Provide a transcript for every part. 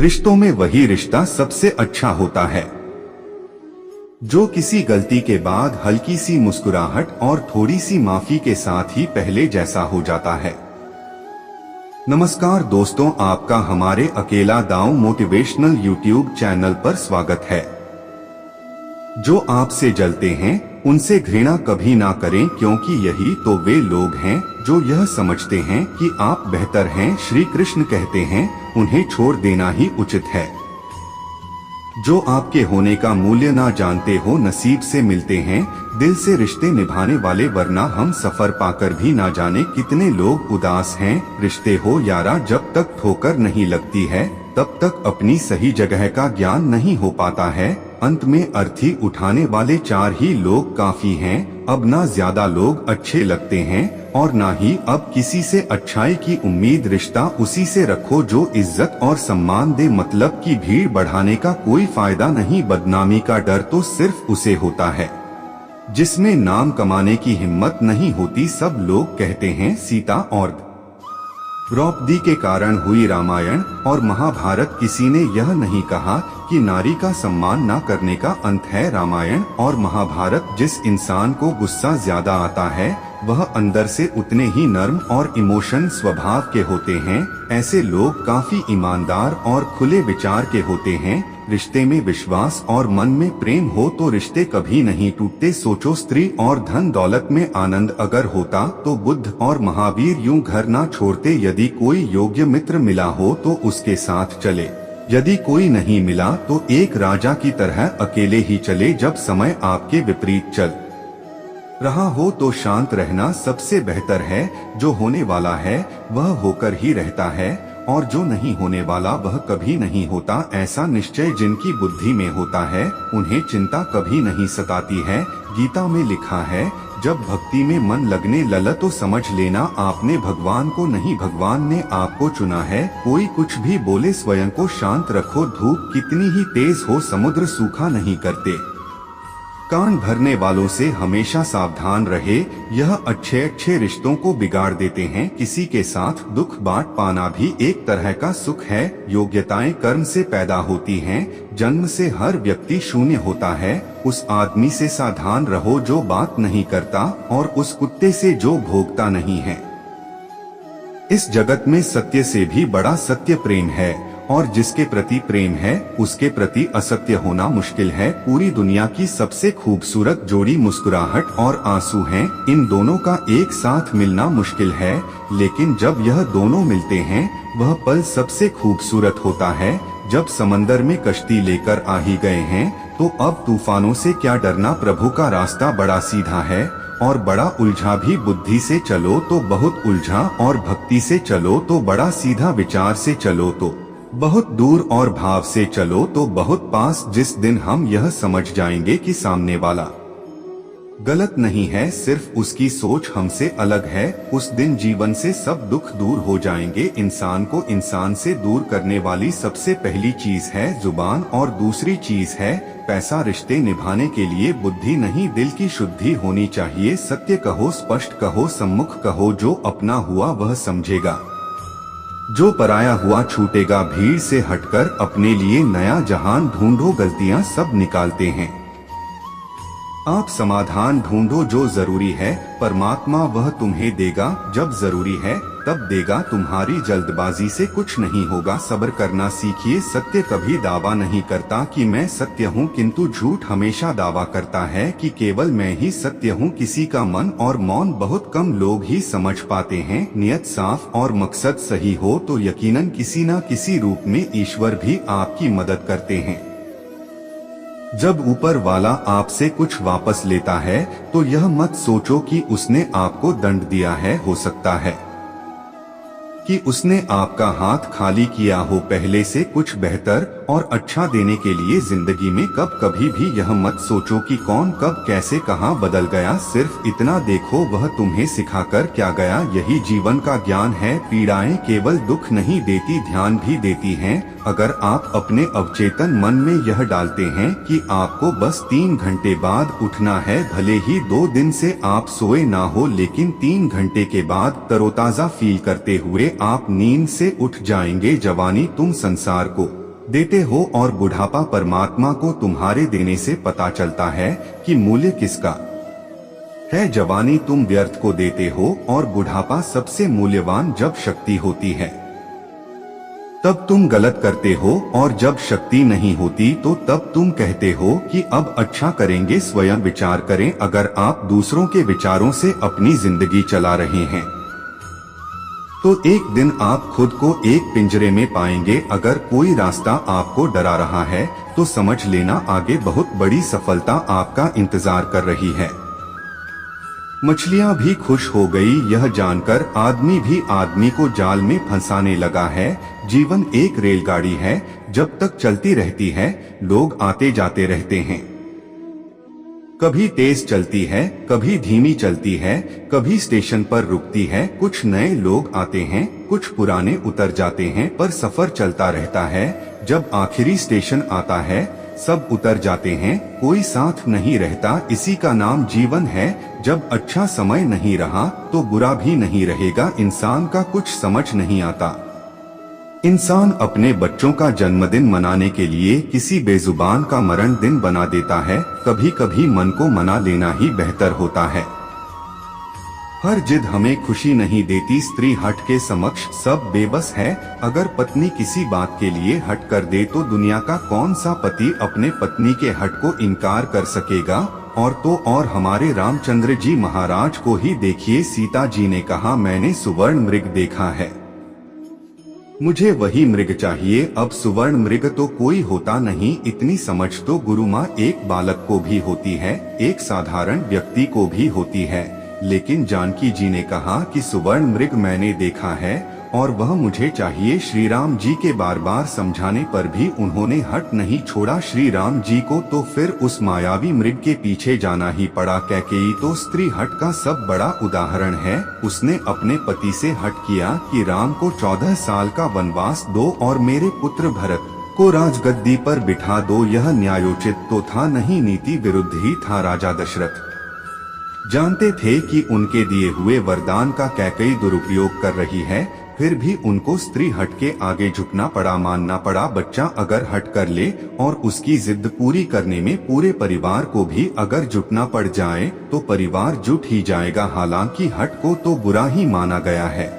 रिश्तों में वही रिश्ता सबसे अच्छा होता है जो किसी गलती के बाद हल्की सी मुस्कुराहट और थोड़ी सी माफी के साथ ही पहले जैसा हो जाता है। नमस्कार दोस्तों, आपका हमारे अकेला दांव मोटिवेशनल यूट्यूब चैनल पर स्वागत है। जो आपसे जलते हैं उनसे घृणा कभी ना करें, क्योंकि यही तो वे लोग हैं जो यह समझते हैं कि आप बेहतर हैं। श्री कृष्ण कहते हैं, उन्हें छोड़ देना ही उचित है। जो आपके होने का मूल्य ना जानते हो नसीब से मिलते हैं दिल से रिश्ते निभाने वाले, वरना हम सफर पाकर भी ना जाने कितने लोग उदास हैं। रिश्ते हो यारा, जब तक ठोकर नहीं लगती है तब तक अपनी सही जगह का ज्ञान नहीं हो पाता है। अंत में अर्थी उठाने वाले 4 ही लोग काफी हैं। अब ना ज्यादा लोग अच्छे लगते हैं और ना ही अब किसी से अच्छाई की उम्मीद। रिश्ता उसी से रखो जो इज्जत और सम्मान दे। मतलब की भीड़ बढ़ाने का कोई फायदा नहीं। बदनामी का डर तो सिर्फ उसे होता है जिसमें नाम कमाने की हिम्मत नहीं होती। सब लोग कहते हैं सीता और द्रौपदी के कारण हुई रामायण और महाभारत। किसी ने यह नहीं कहा कि नारी का सम्मान न करने का अंत है रामायण और महाभारत। जिस इंसान को गुस्सा ज्यादा आता है वह अंदर से उतने ही नर्म और इमोशन स्वभाव के होते हैं। ऐसे लोग काफी ईमानदार और खुले विचार के होते हैं। रिश्ते में विश्वास और मन में प्रेम हो तो रिश्ते कभी नहीं टूटते। सोचो, स्त्री और धन दौलत में आनंद अगर होता तो बुद्ध और महावीर यूं घर ना छोड़ते। यदि कोई योग्य मित्र मिला हो तो उसके साथ चले, यदि कोई नहीं मिला तो एक राजा की तरह अकेले ही चले। जब समय आपके विपरीत चल रहा हो तो शांत रहना सबसे बेहतर है। जो होने वाला है वह होकर ही रहता है और जो नहीं होने वाला वह कभी नहीं होता। ऐसा निश्चय जिनकी बुद्धि में होता है उन्हें चिंता कभी नहीं सताती है। गीता में लिखा है, जब भक्ति में मन लगने लला तो समझ लेना आपने भगवान को नहीं, भगवान ने आपको चुना है। कोई कुछ भी बोले स्वयं को शांत रखो। धूप कितनी ही तेज हो समुद्र सूखा नहीं करते। कान भरने वालों से हमेशा सावधान रहे, यह अच्छे रिश्तों को बिगाड़ देते हैं। किसी के साथ दुख बांट पाना भी एक तरह का सुख है। योग्यताएं कर्म से पैदा होती हैं, जन्म से हर व्यक्ति शून्य होता है। उस आदमी से सावधान रहो जो बात नहीं करता और उस कुत्ते से जो भोगता नहीं है। इस जगत में सत्य से भी बड़ा सत्य प्रेम है और जिसके प्रति प्रेम है उसके प्रति असत्य होना मुश्किल है। पूरी दुनिया की सबसे खूबसूरत जोड़ी मुस्कुराहट और आंसू हैं। इन दोनों का एक साथ मिलना मुश्किल है, लेकिन जब यह दोनों मिलते हैं वह पल सबसे खूबसूरत होता है। जब समंदर में कश्ती लेकर आ ही गए हैं तो अब तूफानों से क्या डरना। प्रभु का रास्ता बड़ा सीधा है और बड़ा उलझा भी। बुद्धि से चलो तो बहुत उलझा और भक्ति से चलो तो बड़ा सीधा। विचार से चलो तो बहुत दूर और भाव से चलो तो बहुत पास। जिस दिन हम यह समझ जाएंगे कि सामने वाला गलत नहीं है, सिर्फ उसकी सोच हमसे अलग है, उस दिन जीवन से सब दुख दूर हो जाएंगे। इंसान को इंसान से दूर करने वाली सबसे पहली चीज है जुबान और दूसरी चीज है पैसा। रिश्ते निभाने के लिए बुद्धि नहीं दिल की शुद्धि होनी चाहिए। सत्य कहो, स्पष्ट कहो, सम्मुख कहो। जो अपना हुआ वह समझेगा, जो पराया हुआ छूटेगा। भीड़ से हटकर अपने लिए नया जहान ढूंढो, गलतियां सब निकालते हैं। आप समाधान ढूंढो, जो जरूरी है परमात्मा वह तुम्हें देगा। जब जरूरी है तब देगा। तुम्हारी जल्दबाजी से कुछ नहीं होगा। सब्र करना सीखिए। सत्य कभी दावा नहीं करता कि मैं सत्य हूँ, किंतु झूठ हमेशा दावा करता है कि केवल मैं ही सत्य हूँ। किसी का मन और मौन बहुत कम लोग ही समझ पाते हैं। नियत साफ और मकसद सही हो तो यकीनन किसी न किसी रूप में ईश्वर भी आपकी मदद करते हैं। जब ऊपर वाला आपसे कुछ वापस लेता है तो यह मत सोचो कि उसने आपको दंड दिया है। हो सकता है कि उसने आपका हाथ खाली किया हो पहले से कुछ बेहतर और अच्छा देने के लिए। जिंदगी में कभी भी यह मत सोचो कि कौन कब कैसे कहां बदल गया। सिर्फ इतना देखो वह तुम्हें सिखाकर क्या गया। यही जीवन का ज्ञान है। पीड़ाएं केवल दुख नहीं देती, ध्यान भी देती हैं। अगर आप अपने अवचेतन मन में यह डालते हैं कि आपको बस 3 घंटे बाद उठना है, भले ही 2 दिन से आप सोए ना हो, लेकिन 3 घंटे के बाद तरोताजा फील करते हुए आप नींद से उठ जाएंगे। जवानी तुम संसार को देते हो और बुढ़ापा परमात्मा को तुम्हारे देने से पता चलता है कि मूल्य किसका है। जवानी तुम व्यर्थ को देते हो और बुढ़ापा सबसे मूल्यवान जब शक्ति होती है तब तुम गलत करते हो, और जब शक्ति नहीं होती तो तब तुम कहते हो कि अब अच्छा करेंगे। स्वयं विचार करें, अगर आप दूसरों के विचारों से अपनी जिंदगी चला रहे हैं तो एक दिन आप खुद को एक पिंजरे में पाएंगे। अगर कोई रास्ता आपको डरा रहा है तो समझ लेना आगे बहुत बड़ी सफलता आपका इंतजार कर रही है। मछलियां भी खुश हो गई यह जानकर, आदमी भी आदमी को जाल में फंसाने लगा है। जीवन एक रेलगाड़ी है, जब तक चलती रहती है लोग आते जाते रहते हैं। कभी तेज चलती है, कभी धीमी चलती है, कभी स्टेशन पर रुकती है। कुछ नए लोग आते हैं, कुछ पुराने उतर जाते हैं, पर सफर चलता रहता है। जब आखिरी स्टेशन आता है सब उतर जाते हैं, कोई साथ नहीं रहता। इसी का नाम जीवन है। जब अच्छा समय नहीं रहा तो बुरा भी नहीं रहेगा। इंसान का कुछ समझ नहीं आता। इंसान अपने बच्चों का जन्मदिन मनाने के लिए किसी बेजुबान का मरण दिन बना देता है। कभी कभी मन को मना लेना ही बेहतर होता है। हर जिद हमें खुशी नहीं देती। स्त्री हट के समक्ष सब बेबस है। अगर पत्नी किसी बात के लिए हट कर दे तो दुनिया का कौन सा पति अपने पत्नी के हट को इनकार कर सकेगा। और तो और हमारे रामचंद्र जी महाराज को ही देखिए, सीता जी ने कहा मैंने सुवर्ण मृग देखा है, मुझे वही मृग चाहिए। अब सुवर्ण मृग तो कोई होता नहीं। इतनी समझ तो गुरु माँ एक बालक को भी होती है, एक साधारण व्यक्ति को भी होती है। लेकिन जानकी जी ने कहा कि सुवर्ण मृग मैंने देखा है और वह मुझे चाहिए। श्री राम जी के बार बार समझाने पर भी उन्होंने हट नहीं छोड़ा श्री राम जी को। तो फिर उस मायावी मृग के पीछे जाना ही पड़ा। कैकेयी तो स्त्री हट का सब बड़ा उदाहरण है। उसने अपने पति से हट किया कि राम को 14 साल का वनवास दो और मेरे पुत्र भरत को राजगद्दी पर बिठा दो। यह न्यायोचित तो था नहीं, नीति विरुद्ध ही था। राजा दशरथ जानते थे कि उनके दिए हुए वरदान का कैकेयी दुरुपयोग कर रही है, फिर भी उनको स्त्री हट के आगे झुकना पड़ा, मानना पड़ा। बच्चा अगर हट कर ले और उसकी जिद पूरी करने में पूरे परिवार को भी अगर जुटना पड़ जाए तो परिवार जुट ही जाएगा। हालांकि हट को तो बुरा ही माना गया है,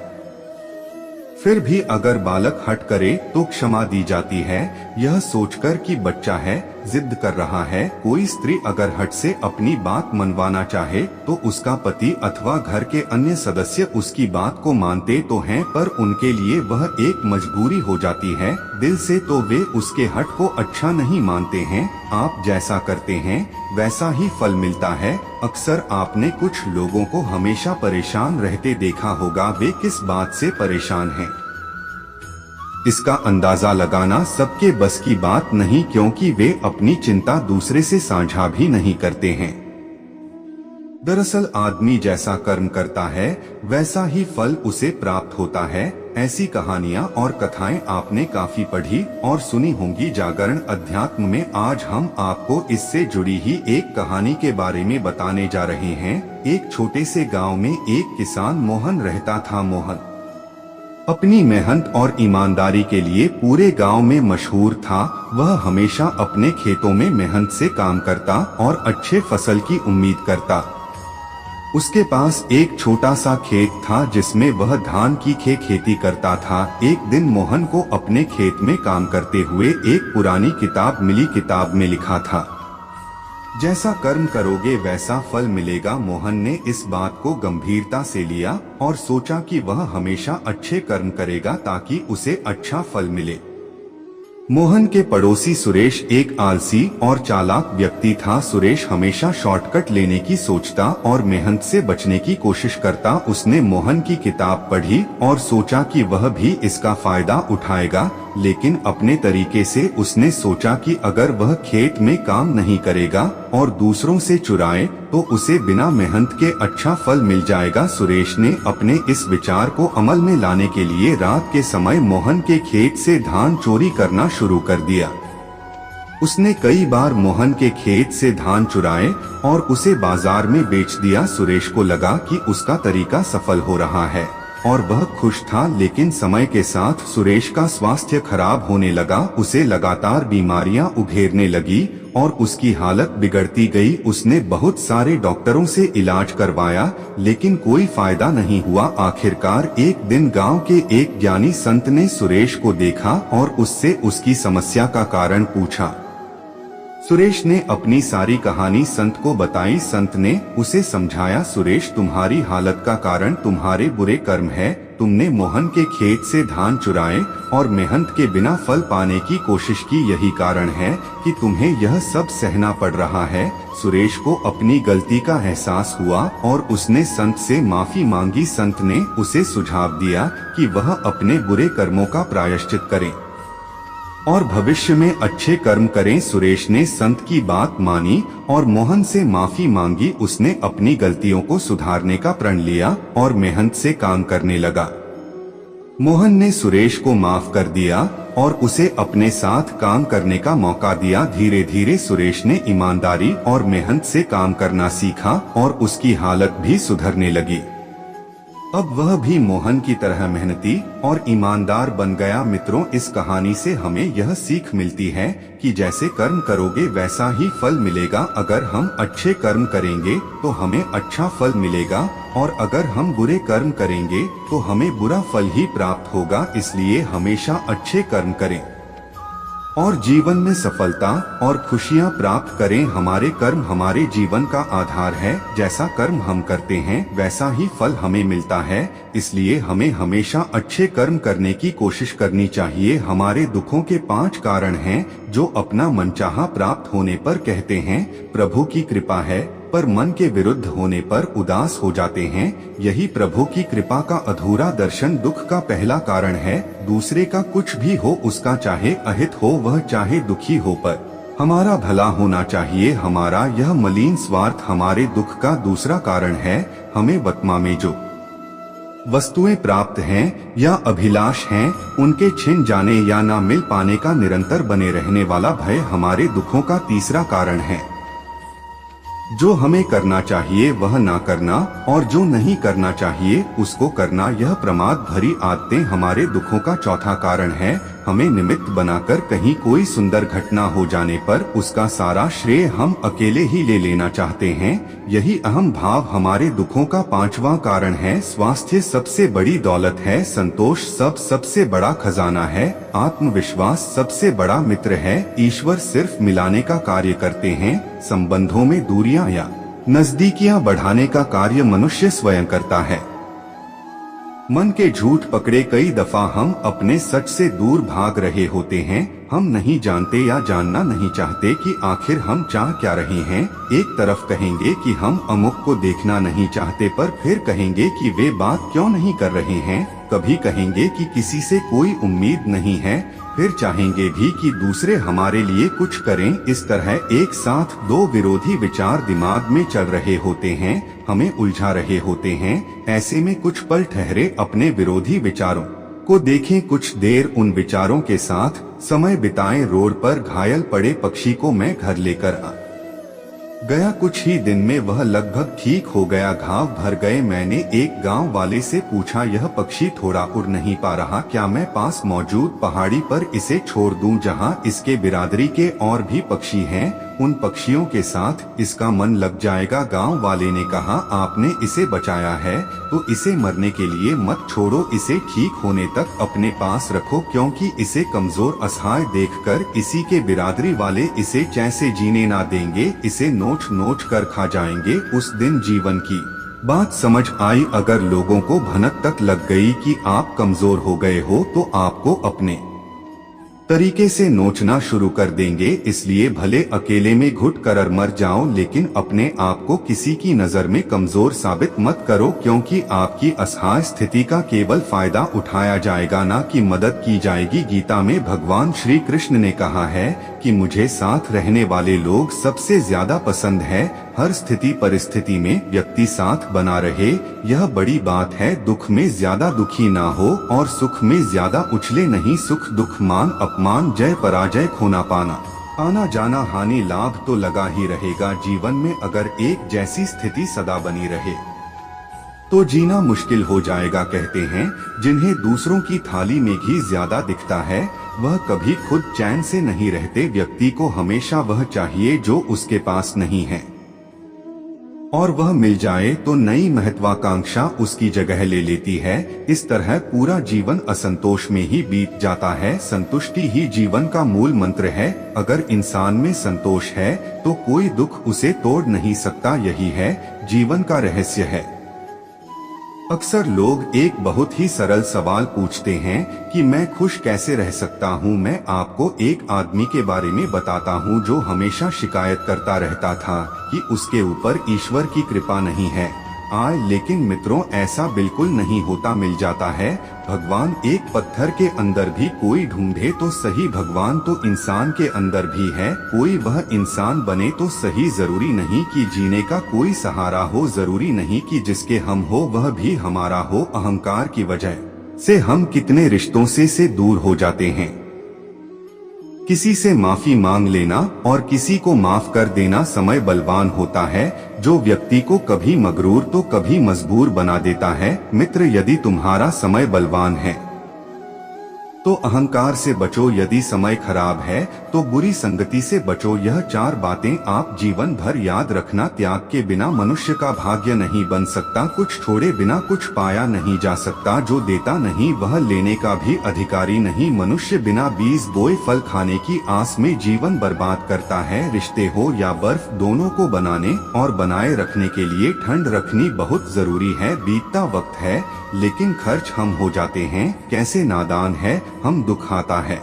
फिर भी अगर बालक हट करे तो क्षमा दी जाती है, यह सोचकर कि बच्चा है, जिद कर रहा है। कोई स्त्री अगर हट से अपनी बात मनवाना चाहे तो उसका पति अथवा घर के अन्य सदस्य उसकी बात को मानते तो हैं, पर उनके लिए वह एक मजबूरी हो जाती है। दिल से तो वे उसके हट को अच्छा नहीं मानते हैं। आप जैसा करते हैं वैसा ही फल मिलता है। अक्सर आपने कुछ लोगों को हमेशा परेशान रहते देखा होगा। वे किस बात से परेशान हैं इसका अंदाजा लगाना सबके बस की बात नहीं, क्योंकि वे अपनी चिंता दूसरे से साझा भी नहीं करते हैं। दरअसल आदमी जैसा कर्म करता है वैसा ही फल उसे प्राप्त होता है। ऐसी कहानियां और कथाएं आपने काफी पढ़ी और सुनी होंगी। जागरण अध्यात्म में आज हम आपको इससे जुड़ी ही एक कहानी के बारे में बताने जा रहे हैं। एक छोटे से गांव में एक किसान मोहन रहता था। मोहन अपनी मेहनत और ईमानदारी के लिए पूरे गांव में मशहूर था। वह हमेशा अपने खेतों में मेहनत से काम करता और अच्छे फसल की उम्मीद करता। उसके पास एक छोटा सा खेत था जिसमें वह धान की खेती करता था। एक दिन मोहन को अपने खेत में काम करते हुए एक पुरानी किताब मिली। किताब में लिखा था, जैसा कर्म करोगे वैसा फल मिलेगा। मोहन ने इस बात को गंभीरता से लिया और सोचा कि वह हमेशा अच्छे कर्म करेगा ताकि उसे अच्छा फल मिले। मोहन के पड़ोसी सुरेश एक आलसी और चालाक व्यक्ति था। सुरेश हमेशा शॉर्टकट लेने की सोचता और मेहनत से बचने की कोशिश करता। उसने मोहन की किताब पढ़ी और सोचा कि वह भी इसका फायदा उठाएगा, लेकिन अपने तरीके से उसने सोचा कि अगर वह खेत में काम नहीं करेगा और दूसरों से चुराए तो उसे बिना मेहनत के अच्छा फल मिल जाएगा। सुरेश ने अपने इस विचार को अमल में लाने के लिए रात के समय मोहन के खेत से धान चोरी करना शुरू कर दिया। उसने कई बार मोहन के खेत से धान चुराए और उसे बाजार में बेच दिया। सुरेश को लगा कि उसका तरीका सफल हो रहा है और वह खुश था, लेकिन समय के साथ सुरेश का स्वास्थ्य खराब होने लगा। उसे लगातार बीमारियां उघेरने लगी और उसकी हालत बिगड़ती गई। उसने बहुत सारे डॉक्टरों से इलाज करवाया, लेकिन कोई फायदा नहीं हुआ। आखिरकार एक दिन गांव के एक ज्ञानी संत ने सुरेश को देखा और उससे उसकी समस्या का कारण पूछा। सुरेश ने अपनी सारी कहानी संत को बताई। संत ने उसे समझाया, सुरेश, तुम्हारी हालत का कारण तुम्हारे बुरे कर्म है। तुमने मोहन के खेत से धान चुराए और मेहनत के बिना फल पाने की कोशिश की, यही कारण है कि तुम्हें यह सब सहना पड़ रहा है। सुरेश को अपनी गलती का एहसास हुआ और उसने संत से माफी मांगी। संत ने उसे सुझाव दिया कि वह अपने बुरे कर्मों का प्रायश्चित करे और भविष्य में अच्छे कर्म करें। सुरेश ने संत की बात मानी और मोहन से माफी मांगी। उसने अपनी गलतियों को सुधारने का प्रण लिया और मेहनत से काम करने लगा। मोहन ने सुरेश को माफ कर दिया और उसे अपने साथ काम करने का मौका दिया। धीरे धीरे सुरेश ने ईमानदारी और मेहनत से काम करना सीखा और उसकी हालत भी सुधरने लगी। अब वह भी मोहन की तरह मेहनती और ईमानदार बन गया। मित्रों, इस कहानी से हमें यह सीख मिलती है कि जैसे कर्म करोगे वैसा ही फल मिलेगा। अगर हम अच्छे कर्म करेंगे तो हमें अच्छा फल मिलेगा और अगर हम बुरे कर्म करेंगे तो हमें बुरा फल ही प्राप्त होगा। इसलिए हमेशा अच्छे कर्म करें और जीवन में सफलता और खुशियां प्राप्त करें। हमारे कर्म हमारे जीवन का आधार है। जैसा कर्म हम करते हैं वैसा ही फल हमें मिलता है। इसलिए हमें हमेशा अच्छे कर्म करने की कोशिश करनी चाहिए। हमारे दुखों के 5 कारण हैं जो अपना मनचाहा प्राप्त होने पर कहते हैं प्रभु की कृपा है, पर मन के विरुद्ध होने पर उदास हो जाते हैं। यही प्रभु की कृपा का अधूरा दर्शन दुख का पहला कारण है। दूसरे का कुछ भी हो, उसका चाहे अहित हो वह चाहे दुखी हो, पर हमारा भला होना चाहिए। हमारा यह मलिन स्वार्थ हमारे दुख का दूसरा कारण है। हमें वर्तमान में जो वस्तुएं प्राप्त हैं या अभिलाष हैं उनके छिन जाने या ना मिल पाने का निरंतर बने रहने वाला भय हमारे दुखों का तीसरा कारण है। जो हमें करना चाहिए वह ना करना और जो नहीं करना चाहिए उसको करना, यह प्रमाद भरी आदतें हमारे दुखों का चौथा कारण है। हमें निमित्त बनाकर कहीं कोई सुंदर घटना हो जाने पर उसका सारा श्रेय हम अकेले ही ले लेना चाहते हैं। यही अहम भाव हमारे दुखों का 5वां कारण है। स्वास्थ्य सबसे बड़ी दौलत है। संतोष सबसे बड़ा खजाना है। आत्मविश्वास सबसे बड़ा मित्र है। ईश्वर सिर्फ मिलाने का कार्य करते हैं। संबंधों में दूरियां या नजदीकियां बढ़ाने का कार्य मनुष्य स्वयं करता है। मन के झूठ पकड़े कई दफा हम अपने सच से दूर भाग रहे होते हैं। हम नहीं जानते या जानना नहीं चाहते कि आखिर हम चाह क्या रहे हैं। एक तरफ कहेंगे कि हम अमुक को देखना नहीं चाहते, पर फिर कहेंगे कि वे बात क्यों नहीं कर रहे हैं। कभी कहेंगे कि किसी से कोई उम्मीद नहीं है, फिर चाहेंगे भी कि दूसरे हमारे लिए कुछ करें। इस तरह एक साथ 2 विरोधी विचार दिमाग में चल रहे होते हैं, हमें उलझा रहे होते हैं। ऐसे में कुछ पल ठहरे, अपने विरोधी विचारों को देखें, कुछ देर उन विचारों के साथ समय बिताएं। रोड पर घायल पड़े पक्षी को मैं घर लेकर आ गया। कुछ ही दिन में वह लगभग ठीक हो गया, घाव भर गए। मैंने एक गांव वाले से पूछा, यह पक्षी थोड़ा उड़ नहीं पा रहा, क्या मैं पास मौजूद पहाड़ी पर इसे छोड़ दूं जहां इसके बिरादरी के और भी पक्षी हैं? उन पक्षियों के साथ इसका मन लग जाएगा। गांव वाले ने कहा, आपने इसे बचाया है तो इसे मरने के लिए मत छोड़ो, इसे ठीक होने तक अपने पास रखो, क्योंकि इसे कमजोर असहाय देखकर इसी के बिरादरी वाले इसे चैन से जीने ना देंगे, इसे नोच नोच कर खा जाएंगे। उस दिन जीवन की बात समझ आई। अगर लोगों को भनक तक लग गई कि आप कमजोर हो गए हो तो आपको अपने तरीके से नोचना शुरू कर देंगे। इसलिए भले अकेले में घुट कर मर जाओ, लेकिन अपने आप को किसी की नजर में कमजोर साबित मत करो, क्योंकि आपकी असहाय स्थिति का केवल फायदा उठाया जाएगा, ना कि मदद की जाएगी। गीता में भगवान श्री कृष्ण ने कहा है कि मुझे साथ रहने वाले लोग सबसे ज्यादा पसंद है। हर स्थिति परिस्थिति में व्यक्ति साथ बना रहे, यह बड़ी बात है। दुख में ज्यादा दुखी ना हो और सुख में ज्यादा उछले नहीं। सुख दुख मान अपमान जय पराजय खोना पाना, आना जाना हानि लाभ तो लगा ही रहेगा जीवन में, अगर एक जैसी स्थिति सदा बनी रहे। तो जीना मुश्किल हो जाएगा। कहते हैं जिन्हें दूसरों की थाली में घी ज्यादा दिखता है वह कभी खुद चैन से नहीं रहते। व्यक्ति को हमेशा वह चाहिए जो उसके पास नहीं है, और वह मिल जाए तो नई महत्वाकांक्षा उसकी जगह ले लेती है। इस तरह पूरा जीवन असंतोष में ही बीत जाता है। संतुष्टि ही जीवन का मूल मंत्र है। अगर इंसान में संतोष है तो कोई दुख उसे तोड़ नहीं सकता। यही है जीवन का रहस्य है। अक्सर लोग एक बहुत ही सरल सवाल पूछते हैं कि मैं खुश कैसे रह सकता हूँ। मैं आपको एक आदमी के बारे में बताता हूँ जो हमेशा शिकायत करता रहता था कि उसके ऊपर ईश्वर की कृपा नहीं है। लेकिन मित्रों ऐसा बिल्कुल नहीं होता। मिल जाता है। भगवान एक पत्थर के अंदर भी कोई ढूंढे तो सही, भगवान तो इंसान के अंदर भी है। कोई वह इंसान बने तो सही। जरूरी नहीं कि जीने का कोई सहारा हो, जरूरी नहीं कि जिसके हम हो वह भी हमारा हो। अहंकार की वजह से हम कितने रिश्तों से दूर हो जाते हैं। किसी से माफी मांग लेना और किसी को माफ कर देना। समय बलवान होता है जो व्यक्ति को कभी मगरूर तो कभी मजबूर बना देता है। मित्र यदि तुम्हारा समय बलवान है तो अहंकार से बचो। यदि समय खराब है तो बुरी संगति से बचो। यह 4 बातें आप जीवन भर याद रखना। त्याग के बिना मनुष्य का भाग्य नहीं बन सकता। कुछ छोड़े बिना कुछ पाया नहीं जा सकता। जो देता नहीं वह लेने का भी अधिकारी नहीं। मनुष्य बिना बीज बोए फल खाने की आस में जीवन बर्बाद करता है। रिश्ते हो या बर्फ दोनों को बनाने और बनाए रखने के लिए ठंड रखनी बहुत जरूरी है। बीतता वक्त है लेकिन खर्च हम हो जाते हैं। कैसे नादान है हम। दुख आता है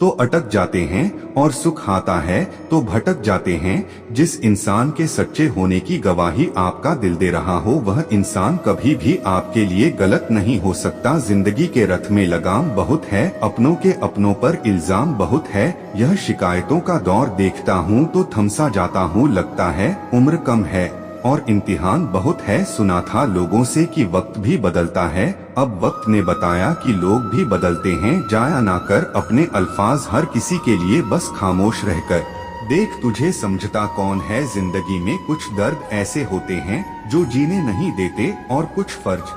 तो अटक जाते हैं और सुख आता है तो भटक जाते हैं। जिस इंसान के सच्चे होने की गवाही आपका दिल दे रहा हो वह इंसान कभी भी आपके लिए गलत नहीं हो सकता। जिंदगी के रथ में लगाम बहुत है, अपनों के अपनों पर इल्जाम बहुत है। यह शिकायतों का दौर देखता हूँ तो थमसा जाता हूँ। लगता है उम्र कम है और इम्तिहान बहुत है। सुना था लोगों से कि वक्त भी बदलता है। अब वक्त ने बताया कि लोग भी बदलते हैं। जाया ना कर अपने अल्फाज हर किसी के लिए, बस खामोश रहकर देख तुझे समझता कौन है। जिंदगी में कुछ दर्द ऐसे होते हैं जो जीने नहीं देते और कुछ फर्ज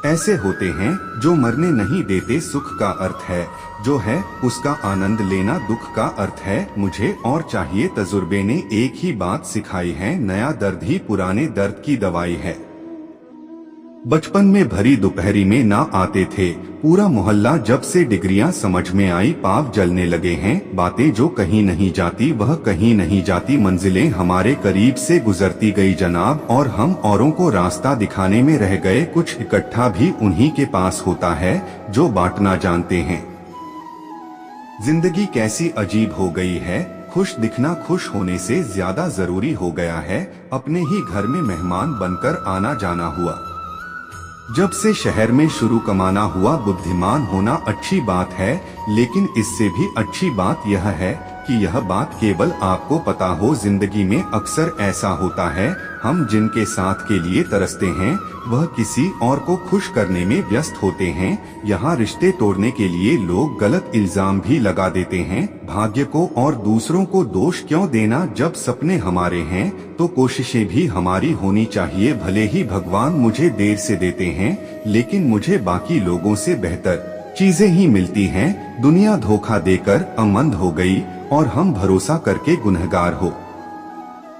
ऐसे होते हैं जो मरने नहीं देते। सुख का अर्थ है जो है उसका आनंद लेना, दुख का अर्थ है मुझे और चाहिए। तजुर्बे ने एक ही बात सिखाई है, नया दर्द ही पुराने दर्द की दवाई है। बचपन में भरी दोपहरी में ना आते थे पूरा मोहल्ला। जब से डिग्रियां समझ में आई पाव जलने लगे हैं। बातें जो कहीं नहीं जाती वह कहीं नहीं जाती। मंजिलें हमारे करीब से गुजरती गई जनाब और हम औरों को रास्ता दिखाने में रह गए। कुछ इकट्ठा भी उन्हीं के पास होता है जो बांटना जानते हैं। जिंदगी कैसी अजीब हो गई है। खुश दिखना खुश होने से ज्यादा जरूरी हो गया है। अपने ही घर में मेहमान बनकर आना जाना हुआ। जब से शहर में शुरू कमाना हुआ। बुद्धिमान होना अच्छी बात है लेकिन इससे भी अच्छी बात यह है कि यह बात केवल आपको पता हो। जिंदगी में अक्सर ऐसा होता है हम जिनके साथ के लिए तरसते हैं वह किसी और को खुश करने में व्यस्त होते हैं। यहाँ रिश्ते तोड़ने के लिए लोग गलत इल्जाम भी लगा देते हैं। भाग्य को और दूसरों को दोष क्यों देना। जब सपने हमारे हैं तो कोशिशें भी हमारी होनी चाहिए। भले ही भगवान मुझे देर से देते हैं लेकिन मुझे बाकी लोगों से बेहतर चीजें ही मिलती हैं। दुनिया धोखा देकर अमंद हो गई और हम भरोसा करके गुनहगार हो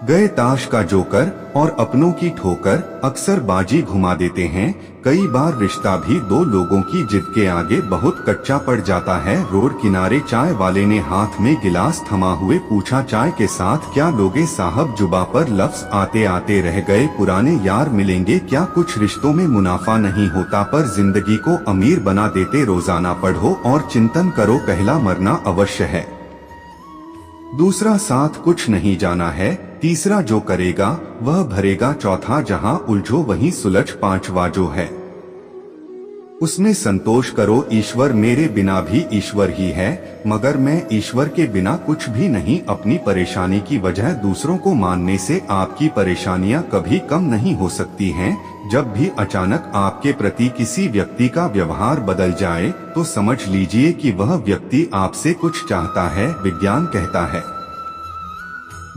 गए। ताश का जोकर और अपनों की ठोकर अक्सर बाजी घुमा देते हैं। कई बार रिश्ता भी दो लोगों की जिद के आगे बहुत कच्चा पड़ जाता है। रोड किनारे चाय वाले ने हाथ में गिलास थमा हुए पूछा चाय के साथ क्या लोगे साहब। जुबा पर लफ्ज आते आते रह गए पुराने यार मिलेंगे क्या। कुछ रिश्तों में मुनाफा नहीं होता पर जिंदगी को अमीर बना देते। रोजाना पढ़ो और चिंतन करो पहला मरना अवश्य है, दूसरा साथ कुछ नहीं जाना है, तीसरा जो करेगा वह भरेगा, चौथा जहां उलझो वहीं सुलझ, पांचवा जो है उसमें संतोष करो। ईश्वर मेरे बिना भी ईश्वर ही है मगर मैं ईश्वर के बिना कुछ भी नहीं। अपनी परेशानी की वजह दूसरों को मानने से आपकी परेशानियां कभी कम नहीं हो सकती हैं। जब भी अचानक आपके प्रति किसी व्यक्ति का व्यवहार बदल जाए तो समझ लीजिए कि वह व्यक्ति आपसे कुछ चाहता है। विज्ञान कहता है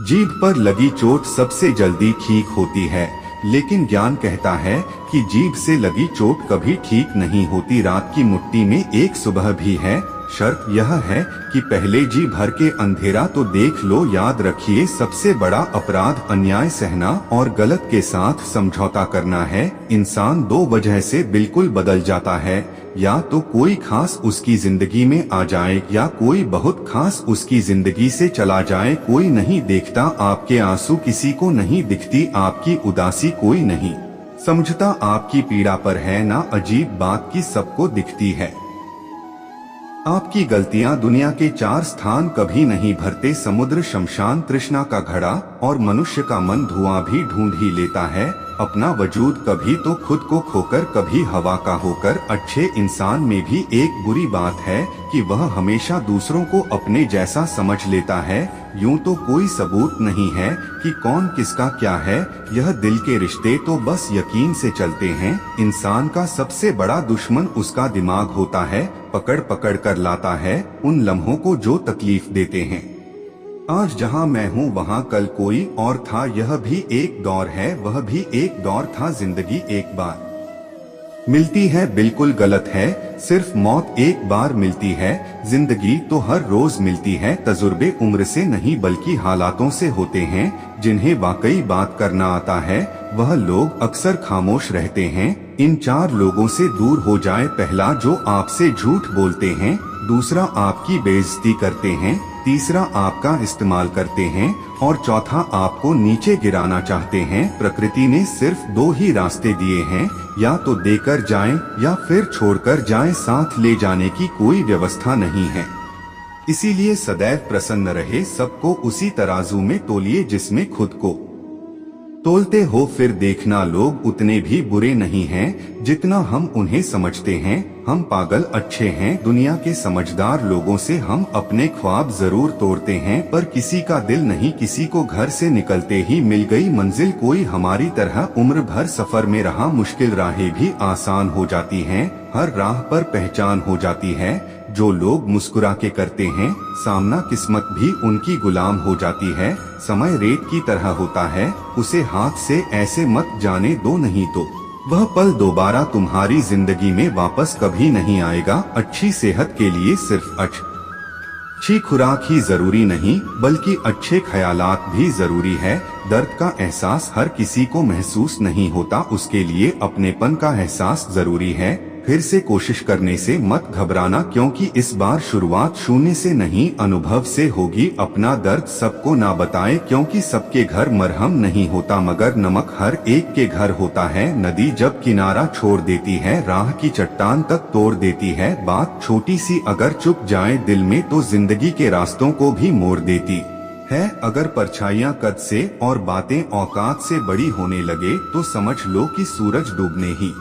जीभ पर लगी चोट सबसे जल्दी ठीक होती है लेकिन ज्ञान कहता है कि जीभ से लगी चोट कभी ठीक नहीं होती। रात की मुट्ठी में एक सुबह भी है। शर्त यह है कि पहले जी भर के अंधेरा तो देख लो। याद रखिए, सबसे बड़ा अपराध अन्याय सहना और गलत के साथ समझौता करना है। इंसान दो वजह से बिल्कुल बदल जाता है, या तो कोई खास उसकी जिंदगी में आ जाए या कोई बहुत खास उसकी जिंदगी से चला जाए। कोई नहीं देखता आपके आंसू, किसी को नहीं दिखती आपकी उदासी, कोई नहीं समझता आपकी पीड़ा पर है ना। अजीब बात की सबको दिखती है आपकी गलतियां। दुनिया के चार स्थान कभी नहीं भरते, समुद्र, शमशान, तृष्णा का घड़ा और मनुष्य का मन धुआं भी ढूंढ ही लेता है अपना वजूद। कभी तो खुद को खोकर, कभी हवा का होकर। अच्छे इंसान में भी एक बुरी बात है कि वह हमेशा दूसरों को अपने जैसा समझ लेता है। यूं तो कोई सबूत नहीं है कि कौन किसका क्या है, यह दिल के रिश्ते तो बस यकीन से चलते हैं। इंसान का सबसे बड़ा दुश्मन उसका दिमाग होता है, पकड़ पकड़ कर लाता है उन लम्हों को जो तकलीफ देते हैं। आज जहां मैं हूं वहां कल कोई और था, यह भी एक दौर है, वह भी एक दौर था। जिंदगी एक बार मिलती है, बिल्कुल गलत है, सिर्फ मौत एक बार मिलती है। जिंदगी तो हर रोज मिलती है। तजुर्बे उम्र से नहीं बल्कि हालातों से होते हैं। जिन्हें वाकई बात करना आता है वह लोग अक्सर खामोश रहते हैं। इन चार लोगों से दूर हो जाए। पहला, जो आपसे झूठ बोलते हैं। दूसरा, आपकी बेइज्जती करते हैं। तीसरा, आपका इस्तेमाल करते हैं। और चौथा, आपको नीचे गिराना चाहते हैं। प्रकृति ने सिर्फ दो ही रास्ते दिए हैं, या तो देकर जाएं या फिर छोड़कर जाएं। साथ ले जाने की कोई व्यवस्था नहीं है। इसीलिए सदैव प्रसन्न रहे। सबको उसी तराजू में तोलिए जिसमें खुद को तोलते हो। फिर देखना, लोग उतने भी बुरे नहीं हैं जितना हम उन्हें समझते हैं। हम पागल अच्छे हैं। दुनिया के समझदार लोगों से हम अपने ख्वाब जरूर तोड़ते हैं, पर किसी का दिल नहीं। किसी को घर से निकलते ही मिल गई मंजिल। कोई हमारी तरह उम्र भर सफर में रहा। मुश्किल राहें भी आसान हो जाती हैं, हर राह पर पहचान हो जाती है। जो लोग मुस्कुरा के करते हैं सामना, किस्मत भी उनकी गुलाम हो जाती है। समय रेत की तरह होता है, उसे हाथ से ऐसे मत जाने दो, नहीं तो वह पल दोबारा तुम्हारी जिंदगी में वापस कभी नहीं आएगा। अच्छी सेहत के लिए सिर्फ अच्छी खुराक ही जरूरी नहीं, बल्कि अच्छे ख्यालात भी जरूरी है। दर्द का एहसास हर किसी को महसूस नहीं होता, उसके लिए अपनेपन का एहसास जरूरी है। फिर से कोशिश करने से मत घबराना, क्योंकि इस बार शुरुआत शून्य से नहीं अनुभव से होगी। अपना दर्द सबको ना बताए, क्योंकि सबके घर मरहम नहीं होता, मगर नमक हर एक के घर होता है। नदी जब किनारा छोड़ देती है, राह की चट्टान तक तोड़ देती है। बात छोटी सी अगर चुप जाए दिल में, तो जिंदगी के रास्तों को भी मोड़ देती है। अगर परछाइयाँ कद से और बातें औकात से बड़ी होने लगे, तो समझ लो कि सूरज डूबने ही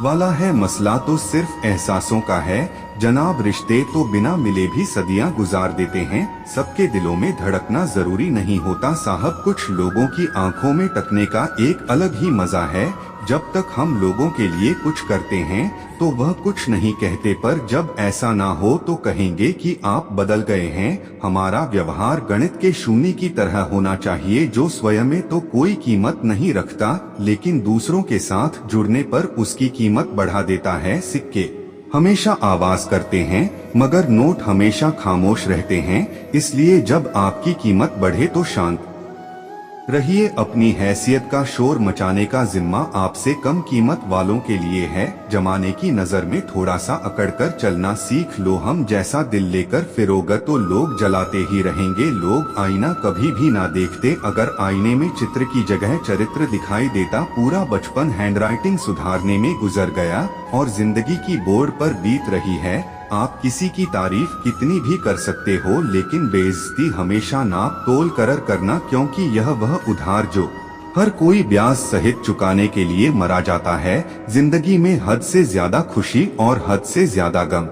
वाला है। मसला तो सिर्फ एहसासों का है जनाब। रिश्ते तो बिना मिले भी सदियां गुजार देते हैं। सबके दिलों में धड़कना जरूरी नहीं होता साहब। कुछ लोगों की आंखों में टकने का एक अलग ही मजा है। जब तक हम लोगों के लिए कुछ करते हैं तो वह कुछ नहीं कहते, पर जब ऐसा ना हो तो कहेंगे कि आप बदल गए हैं। हमारा व्यवहार गणित के शून्य की तरह होना चाहिए, जो स्वयं में तो कोई कीमत नहीं रखता, लेकिन दूसरों के साथ जुड़ने पर उसकी कीमत बढ़ा देता है। सिक्के हमेशा आवाज करते हैं, मगर नोट हमेशा खामोश रहते हैं। इसलिए जब आपकी कीमत बढ़े तो शांत रहिए। अपनी हैसियत का शोर मचाने का जिम्मा आपसे कम कीमत वालों के लिए है। जमाने की नजर में थोड़ा सा अकड़कर चलना सीख लो। हम जैसा दिल लेकर फिरोगे तो लोग जलाते ही रहेंगे। लोग आईना कभी भी ना देखते, अगर आईने में चित्र की जगह चरित्र दिखाई देता। पूरा बचपन हैंडराइटिंग सुधारने में गुजर गया और जिंदगी की बोर्ड पर बीत रही है। आप किसी की तारीफ कितनी भी कर सकते हो, लेकिन बेइज्जती हमेशा नाप तोल कर करना, क्योंकि यह वह उधार जो हर कोई ब्याज सहित चुकाने के लिए मरा जाता है। जिंदगी में हद से ज्यादा खुशी और हद से ज्यादा गम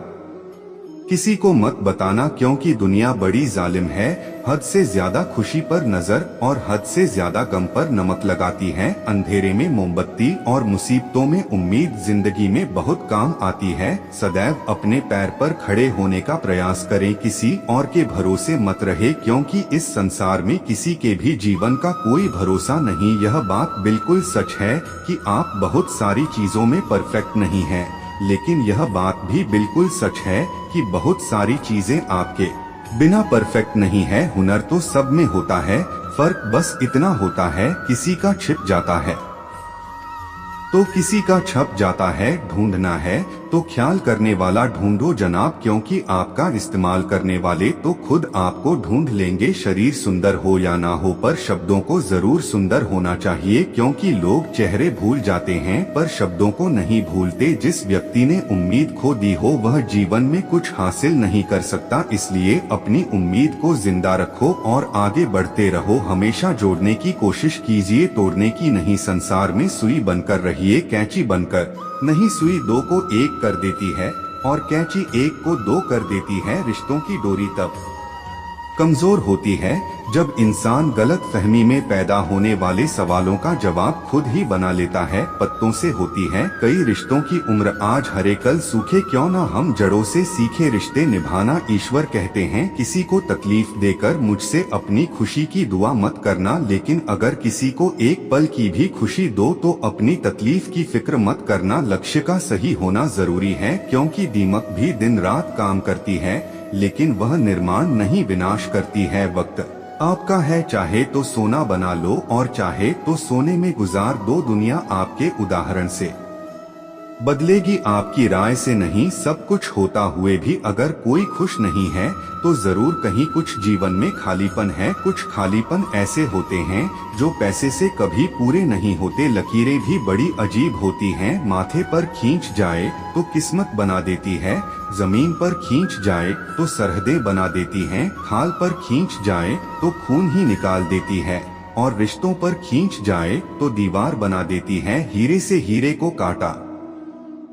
किसी को मत बताना क्योंकि दुनिया बड़ी जालिम है, हद से ज्यादा खुशी पर नजर और हद से ज्यादा गम पर नमक लगाती है। अंधेरे में मोमबत्ती और मुसीबतों में उम्मीद जिंदगी में बहुत काम आती है। सदैव अपने पैर पर खड़े होने का प्रयास करें, किसी और के भरोसे मत रहे क्योंकि इस संसार में किसी के भी जीवन का कोई भरोसा नहीं। यह बात बिल्कुल सच है कि आप बहुत सारी चीजों में परफेक्ट नहीं हैं, लेकिन यह बात भी बिल्कुल सच है कि बहुत सारी चीजें आपके बिना परफेक्ट नहीं है। हुनर तो सब में होता है, फर्क बस इतना होता है किसी का छिप जाता है तो किसी का छप जाता है। ढूंढना है तो ख्याल करने वाला ढूंढो जनाब, क्योंकि आपका इस्तेमाल करने वाले तो खुद आपको ढूंढ लेंगे। शरीर सुंदर हो या ना हो पर शब्दों को जरूर सुंदर होना चाहिए, क्योंकि लोग चेहरे भूल जाते हैं पर शब्दों को नहीं भूलते। जिस व्यक्ति ने उम्मीद खो दी हो वह जीवन में कुछ हासिल नहीं कर सकता, इसलिए अपनी उम्मीद को जिंदा रखो और आगे बढ़ते रहो। हमेशा जोड़ने की कोशिश कीजिए, तोड़ने की नहीं। संसार में सुई बनकर रहिए, कैंची बनकर नहीं। सुई दो को एक कर देती है और कैंची एक को दो कर देती है। रिश्तों की डोरी तब कमजोर होती है जब इंसान गलत फहमी में पैदा होने वाले सवालों का जवाब खुद ही बना लेता है। पत्तों से होती है कई रिश्तों की उम्र, आज हरे कल सूखे, क्यों ना हम जड़ों से सीखे रिश्ते निभाना। ईश्वर कहते हैं किसी को तकलीफ देकर मुझसे अपनी खुशी की दुआ मत करना, लेकिन अगर किसी को एक पल की भी खुशी दो तो अपनी तकलीफ की फिक्र मत करना। लक्ष्य का सही होना जरूरी है, क्योंकि दीमक भी दिन रात काम करती है लेकिन वह निर्माण नहीं विनाश करती है। वक्त आपका है, चाहे तो सोना बना लो और चाहे तो सोने में गुजार दो। दुनिया आपके उदाहरण से बदलेगी, आपकी राय से नहीं। सब कुछ होता हुए भी अगर कोई खुश नहीं है तो जरूर कहीं कुछ जीवन में खालीपन है। कुछ खालीपन ऐसे होते हैं जो पैसे से कभी पूरे नहीं होते। लकीरें भी बड़ी अजीब होती हैं, माथे पर खींच जाए तो किस्मत बना देती है, जमीन पर खींच जाए तो सरहदें बना देती हैं, खाल पर खींच जाए तो खून ही निकाल देती है और रिश्तों पर खींच जाए तो दीवार बना देती है। हीरे से हीरे को काटा